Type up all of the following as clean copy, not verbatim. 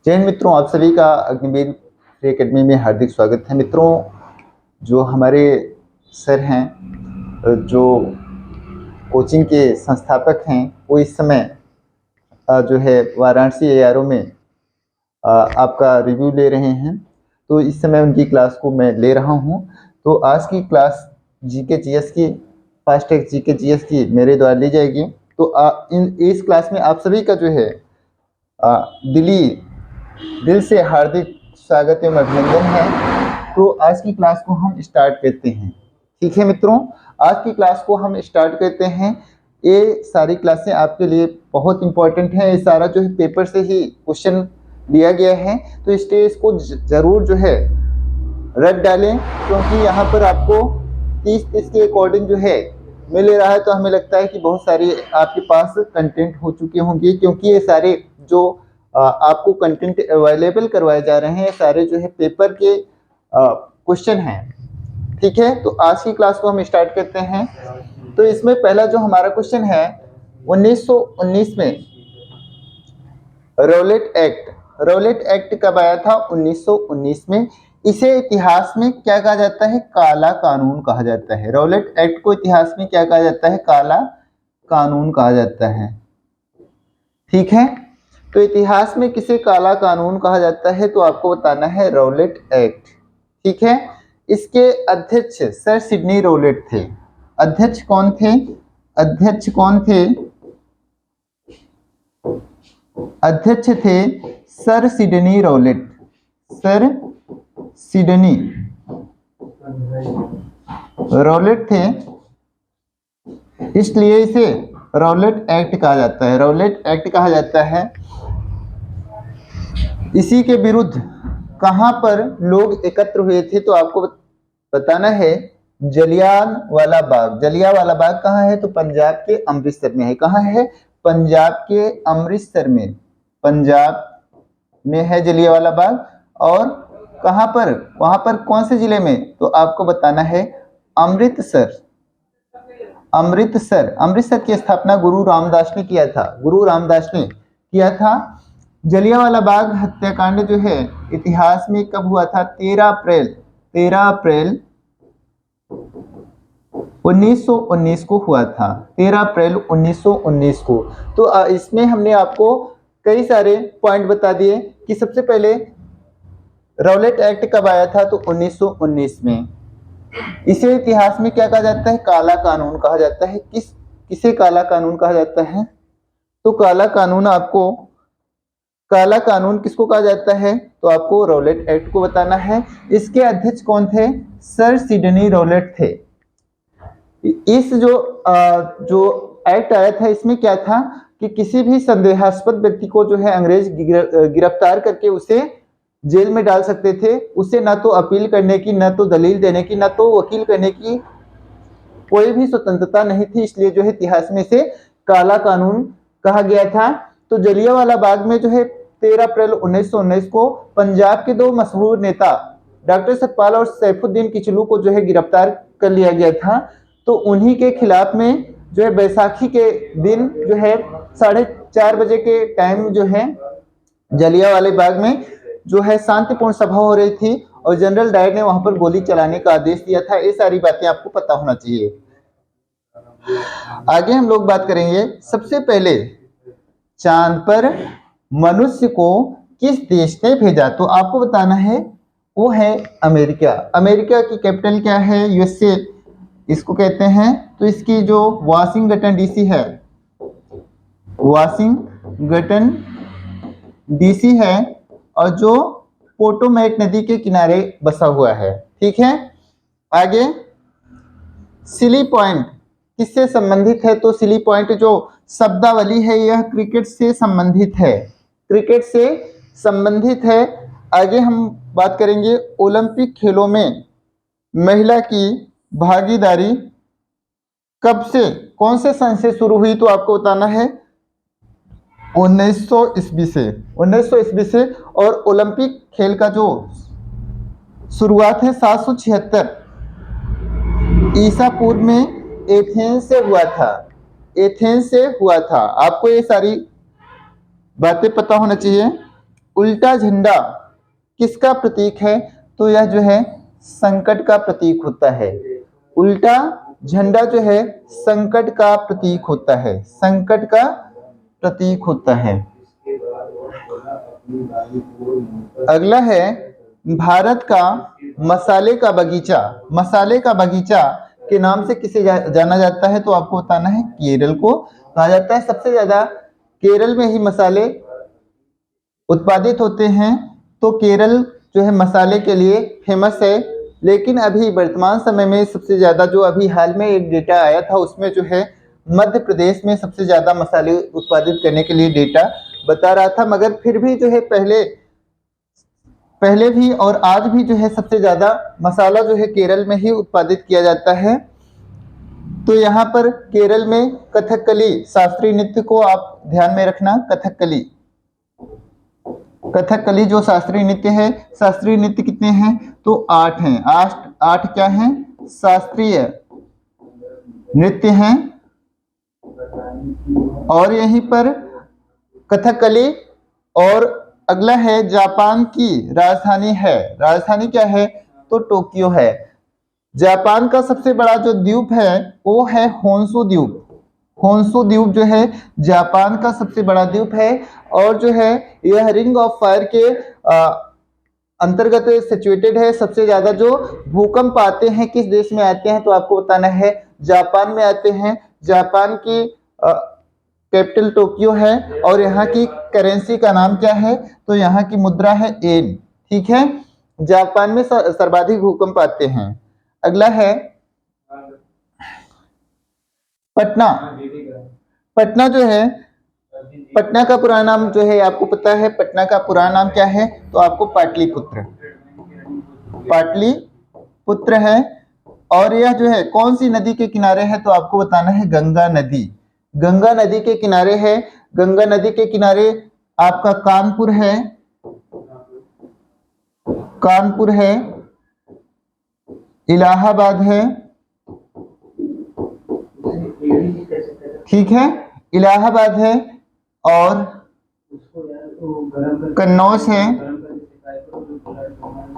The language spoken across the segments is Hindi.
जय हिंद मित्रों, आप सभी का अग्निवीर फ्री एकेडमी में हार्दिक स्वागत है। मित्रों, जो हमारे सर हैं, जो कोचिंग के संस्थापक हैं, वो इस समय जो है वाराणसी एआरओ में आपका रिव्यू ले रहे हैं। तो इस समय उनकी क्लास को मैं ले रहा हूं। तो आज की क्लास जीके जीएस की, फास्ट टैग जीके जीएस की मेरे द्वारा ली जाएगी। तो इस क्लास में आप सभी का जो है दिल से हार्दिक स्वागत एवं अभिनंदन है। तो आज की क्लास को हम स्टार्ट करते हैं। ठीक है मित्रों, आज की क्लास को हम स्टार्ट करते हैं। ये सारी क्लासें आपके लिए बहुत इंपॉर्टेंट हैं। ये सारा जो है पेपर से ही क्वेश्चन लिया गया है, तो इसलिए इसको जरूर जो है रट डालें, क्योंकि यहाँ पर आपको 30 के अकॉर्डिंग जो है मिल रहा है। तो हमें लगता है कि बहुत सारी आपके पास कंटेंट हो चुके होंगे, क्योंकि ये सारे जो आपको कंटेंट अवेलेबल करवाए जा रहे हैं, सारे जो है पेपर के क्वेश्चन हैं। ठीक है, तो आज की क्लास को हम स्टार्ट करते हैं। तो इसमें पहला जो हमारा क्वेश्चन है, 1919 में रौलेट एक्ट कब आया था? 1919 में। इसे इतिहास में क्या कहा जाता है? काला कानून कहा जाता है। रौलेट एक्ट को इतिहास में क्या कहा जाता है? काला कानून कहा जाता है। ठीक है, तो इतिहास में किसे काला कानून कहा जाता है? तो आपको बताना है रौलेट एक्ट। ठीक है, इसके अध्यक्ष सर सिडनी रौलेट थे। अध्यक्ष कौन थे? अध्यक्ष थे सर सिडनी रौलेट। सर सिडनी रौलेट थे, इसलिए इसे रौलेट एक्ट कहा जाता है। रौलेट एक्ट कहा जाता है। इसी के विरुद्ध कहां पर लोग एकत्र हुए थे? तो आपको बताना है जलियांवाला बाग। जलियांवाला बाग कहाँ है? तो पंजाब के अमृतसर में है। कहाँ है? पंजाब के अमृतसर में। पंजाब में है जलियांवाला बाग। और कहां पर? वहां पर कौन से जिले में? तो आपको बताना है अमृतसर। अमृतसर की स्थापना गुरु रामदास ने किया था। जलियांवाला बाग हत्याकांड जो है इतिहास में कब हुआ था? 13 अप्रैल 1919 को हुआ था। 13 अप्रैल 1919 को। तो इसमें हमने आपको कई सारे पॉइंट बता दिए कि सबसे पहले रौलेट एक्ट कब आया था? तो 1919 में। इसे इतिहास में क्या कहा जाता है? काला कानून कहा जाता है। किसे काला कानून कहा जाता है? तो काला कानून किसको कहा जाता है? तो आपको रौलेट एक्ट को बताना है। इसके अध्यक्ष कौन थे? सर सिडनी रौलेट थे। इस जो एक्ट आया था, इसमें क्या था कि किसी भी संदेहास्पद व्यक्ति को जो है अंग्रेज गिरफ्तार करके उसे जेल में डाल सकते थे। उसे ना तो अपील करने की, ना तो दलील देने की, ना तो वकील करने की कोई भी स्वतंत्रता नहीं थी। इसलिए जो है इतिहास में से काला कानून कहा गया था। तो जलियांवाला बाग में जो है 13 अप्रैल 1919 को पंजाब के दो मशहूर नेता डॉक्टर सतपाल और सैफुद्दीन किचलू को जो है गिरफ्तार कर लिया गया था। तो उन्हीं के खिलाफ में जो है बैसाखी के दिन जो है 4:30 बजे के टाइम जो है जलियांवाला बाग में जो है शांतिपूर्ण सभा हो रही थी, और जनरल डायर ने वहां पर गोली चलाने का आदेश दिया था। ये सारी बातें आपको पता होना चाहिए। आगे हम लोग बात करेंगे, सबसे पहले चांद पर मनुष्य को किस देश ने भेजा? तो आपको बताना है वो है अमेरिका। अमेरिका की कैपिटल क्या है? यूएसए इसको कहते हैं। तो इसकी जो वाशिंगटन डीसी है, वाशिंगटन डीसी है, और जो पोटोमैक नदी के किनारे बसा हुआ है। ठीक है, आगे सिली पॉइंट किससे संबंधित है? तो सिली पॉइंट जो शब्दावली है, यह क्रिकेट से संबंधित है। आगे हम बात करेंगे ओलंपिक खेलों में महिला की भागीदारी कब से, कौन से सन से शुरू हुई? तो आपको बताना है 1900 ईस्वी से। और ओलंपिक खेल का जो शुरुआत है 776 ईसा पूर्व में एथेंस से हुआ था। आपको ये सारी बातें पता होना चाहिए। उल्टा झंडा किसका प्रतीक है? तो यह जो है संकट का प्रतीक होता है। उल्टा झंडा जो है संकट का प्रतीक होता है, संकट का प्रतीक होता है। अगला है भारत का मसाले का बगीचा। मसाले का बगीचा के नाम से किसे जाना जाता है? तो आपको बताना है केरल को कहा जाता है। सबसे ज्यादा केरल में ही मसाले उत्पादित होते हैं, तो केरल जो है मसाले के लिए फेमस है। लेकिन अभी वर्तमान समय में सबसे ज्यादा जो अभी हाल में एक डेटा आया था उसमें जो है मध्य प्रदेश में सबसे ज्यादा मसाले उत्पादित करने के लिए डेटा बता रहा था। मगर फिर भी जो है पहले भी और आज भी जो है सबसे ज्यादा मसाला जो है केरल में ही उत्पादित किया जाता है। तो यहाँ पर केरल में कथकली शास्त्रीय नृत्य को आप ध्यान में रखना। कथकली जो शास्त्रीय नृत्य है, शास्त्रीय नृत्य कितने हैं? तो 8 हैं। आठ क्या हैं? शास्त्रीय नृत्य हैं। और यहीं पर कथकली। और अगला है जापान की राजधानी है। राजधानी क्या है? तो टोक्यो है। जापान का सबसे बड़ा जो द्वीप है वो है होन्शु द्वीप। होन्शु द्वीप जो है जापान का सबसे बड़ा द्वीप है और जो है यह रिंग ऑफ फायर के अंतर्गत सिचुएटेड है। सबसे ज्यादा जो भूकंप आते हैं किस देश में आते हैं? तो आपको बताना है जापान में आते हैं। जापान की कैपिटल टोक्यो है और यहाँ की करेंसी का नाम क्या है? तो यहाँ की मुद्रा है येन। ठीक है, जापान में सर्वाधिक भूकंप आते हैं। अगला है पटना। पटना जो है, पटना का पूरा नाम जो है आपको पता है? पटना का पूरा नाम क्या है? तो आपको पाटलिपुत्र, पाटलिपुत्र है। और यह जो है कौन सी नदी के किनारे है? तो आपको बताना है गंगा नदी। गंगा नदी के किनारे है। गंगा नदी के किनारे आपका कानपुर है, कानपुर है, इलाहाबाद है। ठीक है, इलाहाबाद है और कन्नौज है।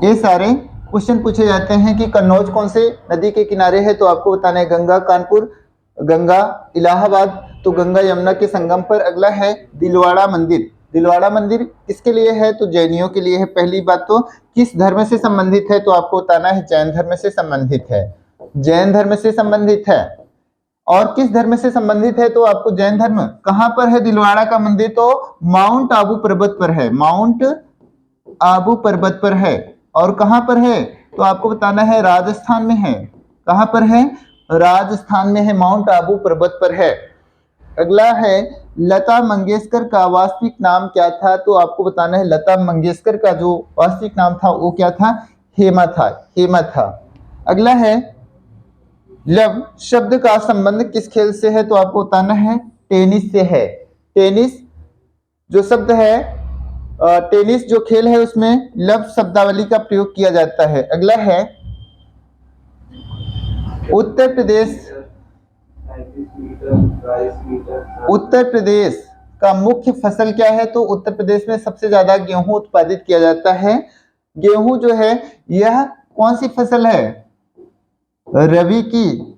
ये सारे क्वेश्चन पूछे जाते हैं कि कन्नौज कौन से नदी के किनारे है? तो आपको बताना है गंगा, कानपुर, गंगा, इलाहाबाद। तो गंगा यमुना के संगम पर। अगला है दिलवाड़ा मंदिर। दिलवाड़ा मंदिर किसके लिए है? तो जैनियों के लिए है। पहली बात तो किस धर्म से संबंधित है? तो आपको बताना है जैन धर्म से संबंधित है। जैन धर्म से संबंधित है। और किस धर्म से संबंधित है? तो आपको जैन धर्म। कहां पर है दिलवाड़ा का मंदिर? तो माउंट आबू पर्वत पर है। माउंट आबू पर्वत पर है। और कहां पर है? तो आपको बताना है राजस्थान में है। कहां पर है? राजस्थान में है, माउंट आबू पर्वत पर है। अगला है लता मंगेशकर का वास्तविक नाम क्या था? तो आपको बताना है लता मंगेशकर का जो वास्तविक नाम था वो क्या था? हेमा था, हेमा था। अगला है लव शब्द का संबंध किस खेल से है? तो आपको बताना है टेनिस से है। टेनिस जो शब्द है, टेनिस जो खेल है उसमें लव शब्दावली का प्रयोग किया जाता है। अगला है उत्तर प्रदेश। उत्तर प्रदेश का मुख्य फसल क्या है? तो उत्तर प्रदेश में सबसे ज्यादा गेहूं उत्पादित किया जाता है। गेहूं जो है यह कौन सी फसल है? रबी की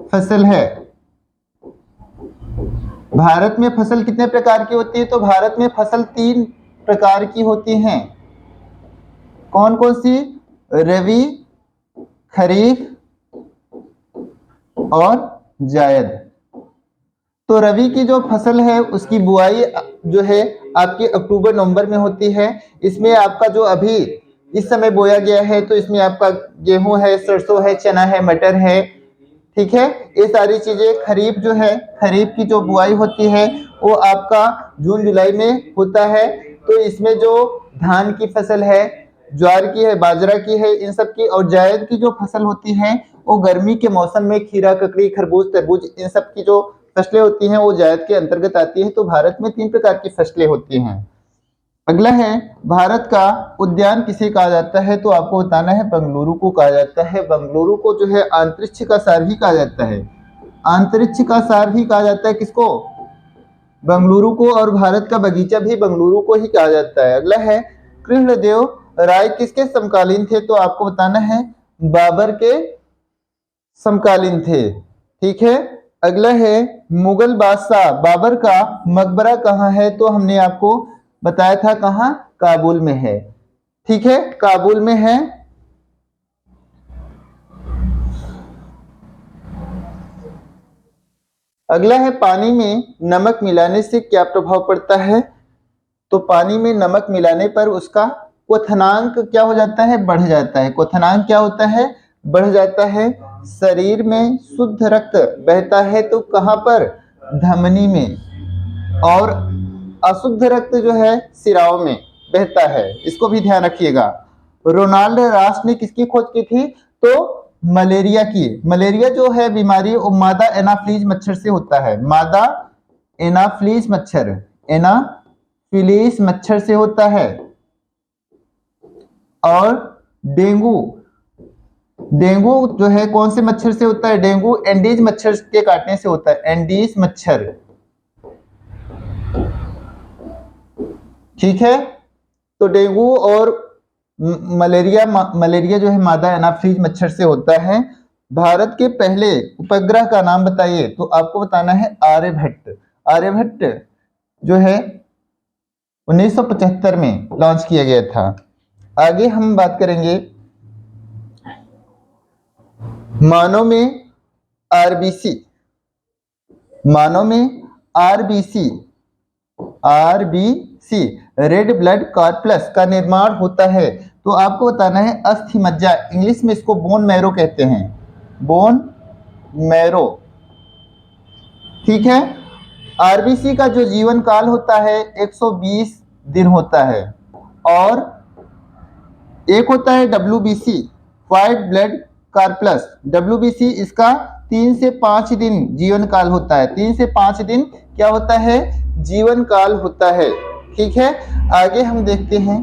फसल है। भारत में फसल कितने प्रकार की होती है? तो भारत में फसल 3 प्रकार की होती हैं। कौन कौन सी? रबी, खरीफ और जायद। तो रबी की जो फसल है उसकी बुआई जो है आपके अक्टूबर नवंबर में होती है। इसमें आपका जो अभी इस समय बोया गया है तो इसमें आपका गेहूं है, सरसों है, चना है, मटर है। ठीक है, ये सारी चीजें। खरीफ जो है, खरीफ की जो बुआई होती है वो आपका जून जुलाई में होता है। तो इसमें जो धान की फसल है, ज्वार की है, बाजरा की है, इन सब की। और जायद की जो फसल होती है वो गर्मी के मौसम में खीरा, ककड़ी, खरबूज, तरबूज, इन सब की जो फसलें होती हैं वो जायद के अंतर्गत आती है। तो भारत में 3 प्रकार की फसलें होती हैं। अगला है भारत का उद्यान किसे कहा जाता है? तो आपको बताना है बंगलुरु को कहा जाता है। बंगलुरु को जो है अंतरिक्ष का शहर भी कहा जाता है। अंतरिक्ष का शहर भी कहा जाता है किसको? बंगलुरु को और भारत का बगीचा भी बंगलुरु को ही कहा जाता है। अगला है कृष्णदेव राय किसके समकालीन थे, तो आपको बताना है बाबर के समकालीन थे। ठीक है। अगला है मुगल बादशाह बाबर का मकबरा कहाँ है, तो हमने आपको बताया था कहाँ, काबुल में है। ठीक है, काबुल में है। अगला है पानी में नमक मिलाने से क्या प्रभाव पड़ता है, तो पानी में नमक मिलाने पर उसका क्वथनांक क्या हो जाता है, बढ़ जाता है। क्वथनांक क्या होता है, बढ़ जाता है। शरीर में शुद्ध रक्त बहता है तो कहाँ पर, धमनी में, और अशुद्ध रक्त जो है सिराओं में बहता है। इसको भी ध्यान रखिएगा। रोनाल्ड रास ने किसकी खोज की थी, तो मलेरिया की। मलेरिया जो है बीमारी वो मादा एनाफ्लीज मच्छर से होता है। मादा एनाफ्लीज मच्छर, एनाफिलीज मच्छर से होता है। और डेंगू, डेंगू जो है कौन से मच्छर से होता है, डेंगू एंडीज मच्छर के काटने से होता है। एंडीज मच्छर। ठीक है। तो डेंगू और मलेरिया जो है मादा एनाफ्लीज मच्छर से होता है। भारत के पहले उपग्रह का नाम बताइए, तो आपको बताना है आर्यभट्ट। आर्यभट्ट जो है 1975 में लॉन्च किया गया था। आगे हम बात करेंगे मानव में आरबीसी। मानव में आरबीसी रेड ब्लड कॉर्पस का निर्माण होता है, तो आपको बताना है अस्थि मज्जा। इंग्लिश में इसको बोन मैरो कहते हैं, बोन मैरो। ठीक है। आरबीसी का जो जीवन काल होता है 120 दिन होता है। और एक होता है WBC, white blood corpus. WBC इसका 3 से 5 दिन जीवन काल होता है। 3 से 5 दिन क्या होता है, जीवन काल होता है। ठीक है। आगे हम देखते हैं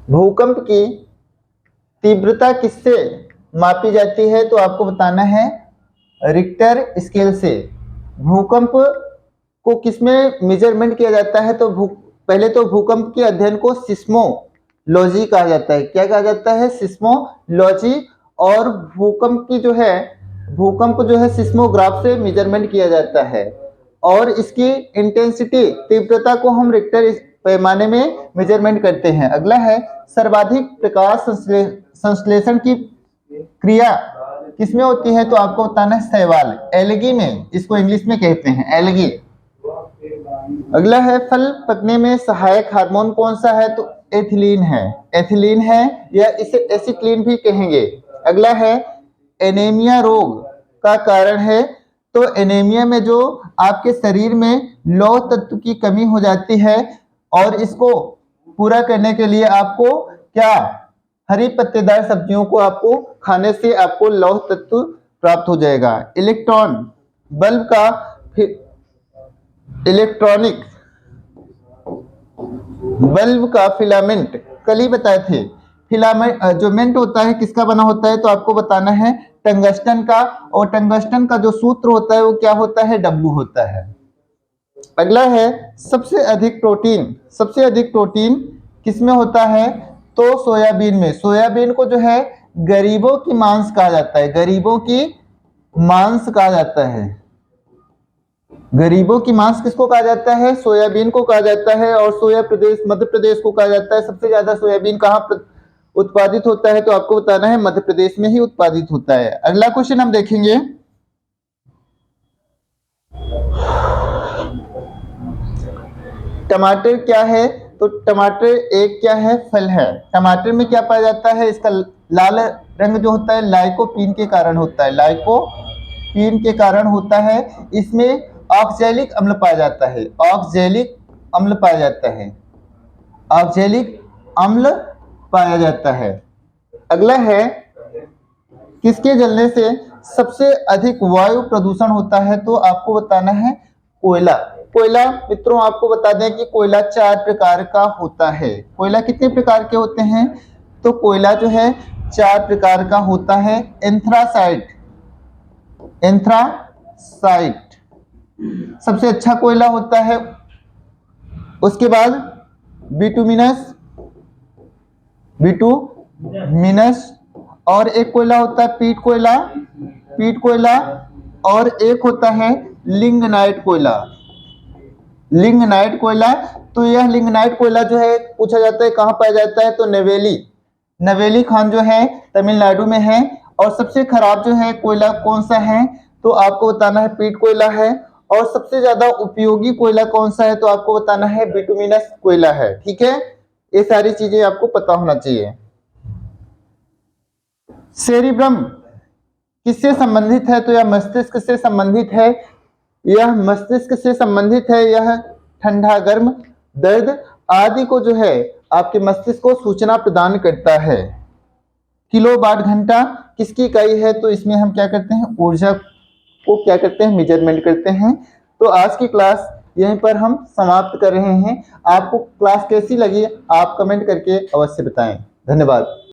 भूकंप की तीव्रता किससे मापी जाती है, तो आपको बताना है रिक्टर स्केल से। भूकंप को किसमें मेजरमेंट किया जाता है, तो पहले तो भूकंप के अध्ययन को सिस्मोलॉजी कहा जाता है। क्या कहा जाता है, सिस्मोलॉजी। और भूकंप जो है सिस्मोग्राफ से मेजरमेंट किया जाता है। और इसकी इंटेंसिटी तीव्रता को हम रिक्टर पैमाने में मेजरमेंट करते हैं। अगला है सर्वाधिक प्रकाश संश्लेषण की क्रिया किसमें होती है, तो आपको बताना है शैवाल, एल्गी में, इसको इंग्लिश में कहते हैं एल्गी। अगला है फल पकने में सहायक हार्मोन कौन सा है, तो एथिलीन है। एथिलीन है या इसे एसिटिलीन भी कहेंगे। अगला है एनीमिया रोग का कारण है, तो एनीमिया में जो आपके शरीर में लौह तत्व की कमी हो जाती है, और इसको पूरा करने के लिए आपको क्या, हरी पत्तेदार सब्जियों को आपको खाने से आपको लौह तत्व प्राप्त हो जाएगा। इलेक्ट्रॉन बल्ब का इलेक्ट्रॉनिक बल्ब का फिलामेंट कल ही बताए थे। फिलामेंट जो मेंट होता है किसका बना होता है, तो आपको बताना है टंगस्टन का। और टंगस्टन का जो सूत्र होता है वो क्या होता है, डब्ल्यू होता है। अगला है सबसे अधिक प्रोटीन किसमें होता है, तो सोयाबीन में। सोयाबीन को जो है गरीबों की मांस कहा जाता है। गरीबों की मांस कहा जाता है। गरीबों की मांस किसको कहा जाता है, सोयाबीन को कहा जाता है। और सोया प्रदेश मध्य प्रदेश को कहा जाता है। सबसे ज्यादा सोयाबीन कहाँ उत्पादित होता है, तो आपको बताना है मध्य प्रदेश में ही उत्पादित होता है। अगला क्वेश्चन हम देखेंगे टमाटर क्या है, तो टमाटर एक क्या है, फल है। टमाटर में क्या पाया जाता है, इसका लाल रंग जो होता है लाइकोपीन के कारण होता है। लाइकोपीन के कारण होता है। इसमें ऑक्सैलिक अम्ल पाया जाता है। ऑक्सैलिक अम्ल पाया जाता है। ऑक्सैलिक अम्ल पाया जाता है। अगला है किसके जलने से सबसे अधिक वायु प्रदूषण होता है, तो आपको बताना है कोयला। कोयला मित्रों आपको बता दें कि कोयला 4 प्रकार का होता है। कोयला कितने प्रकार के होते हैं, तो कोयला जो है 4 प्रकार का होता है। एंथ्रासाइट, एंथ्रासाइट सबसे अच्छा कोयला होता है। उसके बाद बिटुमिनस, बिटुमिनस, और एक कोयला होता है पीट कोयला, पीट कोयला, और एक होता है लिंगनाइट कोयला, लिंगनाइट कोयला। तो यह लिंगनाइट कोयला जो है पूछा जाता है कहाँ पाया जाता है, तो नवेली, नवेली खान जो है तमिलनाडु में है। और सबसे खराब जो है कोयला कौन सा है, तो आपको बताना है पीट कोयला है। और सबसे ज्यादा उपयोगी कोयला कौन सा है, तो आपको बताना है बिटुमिनस कोयला है। ठीक है, ये सारी चीजें आपको पता होना चाहिए। सेरिब्रम किससे संबंधित है, तो यह मस्तिष्क से संबंधित है, यह मस्तिष्क से संबंधित है। यह ठंडा गर्म दर्द आदि को जो है आपके मस्तिष्क को सूचना प्रदान करता है। किलोवाट घंटा किसकी इकाई है, तो इसमें हम क्या करते हैं, ऊर्जा को क्या करते हैं, मेजरमेंट करते हैं। तो आज की क्लास यहीं पर हम समाप्त कर रहे हैं। आपको क्लास कैसी लगी आप कमेंट करके अवश्य बताएं। धन्यवाद।